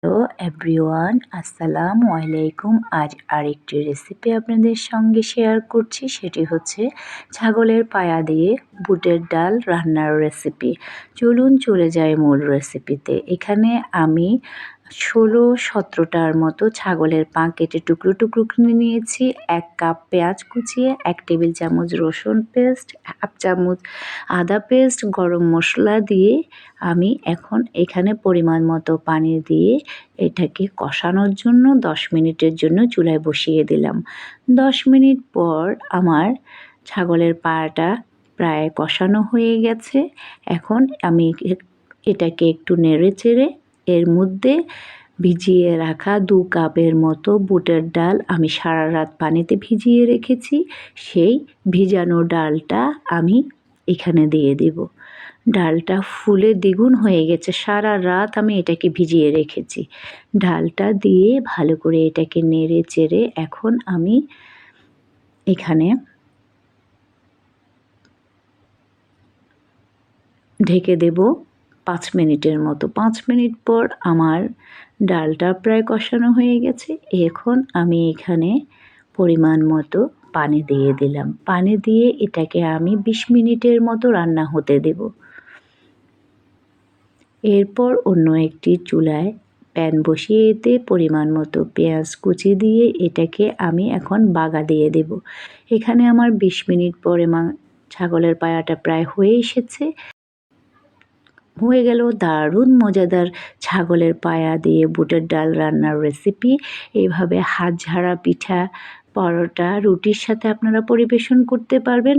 Hello everyone, আসসালামু আলাইকুম। আজ আরেকটি রেসিপি আপনাদের সঙ্গে শেয়ার করছি। সেটি হচ্ছে ছাগলের পায়া দিয়ে বুটের ডাল রান্নার রেসিপি। চলুন চলে যাই মূল রেসিপিতে। এখানে আমি ১৬-১৭টার মতো ছাগলের পা কেটে টুকরো টুকরো করে নিয়েছি। ১ কাপ পেঁয়াজ কুচিয়ে, ১ টেবিল চামচ রসুন পেস্ট, ১/২ চামচ আদা পেস্ট, গরম মশলা দিয়ে আমি এখন এখানে পরিমাণ মতো পানি দিয়ে এটাকে কষানোর জন্য ১০ মিনিটের জন্য চুলায় বসিয়ে দিলাম। ১০ মিনিট পর আমার ছাগলের পাটা প্রায় কষানো হয়ে গেছে। এখন আমি এটাকে একটু নেড়েচেড়ে এর মধ্যে ভিজিয়ে রাখা ২ কাপের মতো বুটের ডাল আমি সারা রাত পানিতে ভিজিয়ে রেখেছি। সেই ভিজানো ডালটা আমি এখানে দিয়ে দেব। ডালটা ফুলে দ্বিগুণ হয়ে গেছে। সারা রাত আমি এটাকে ভিজিয়ে রেখেছি। ডালটা দিয়ে ভালো করে এটাকে নেড়ে চেড়ে এখন আমি এখানে ঢেকে দেব ৫ মিনিটের মতো। ৫ মিনিট পর আমার ডালটা প্রায় কষানো হয়ে গেছে। এখন আমি এখানে পরিমাণ মতো পানি দিয়ে দিলাম। পানি দিয়ে এটাকে আমি ২০ মিনিটের মতো রান্না হতে দেব। এরপর অন্য একটি চুলায় প্যান বসিয়ে এতে পরিমাণ মতো পেঁয়াজ কুচি দিয়ে এটাকে আমি এখন বাগা দিয়ে দেব। এখানে আমার ২০ মিনিট পরে ছাগলের পায়াটা প্রায় হয়ে এসেছে। হয়ে গেল দারুণ মজাদার ছাগলের পায়া দিয়ে বুটের ডাল রান্নার রেসিপি। এভাবে হাত ঝাড়া পিঠা, পরোটা, রুটির সাথে আপনারা পরিবেশন করতে পারবেন।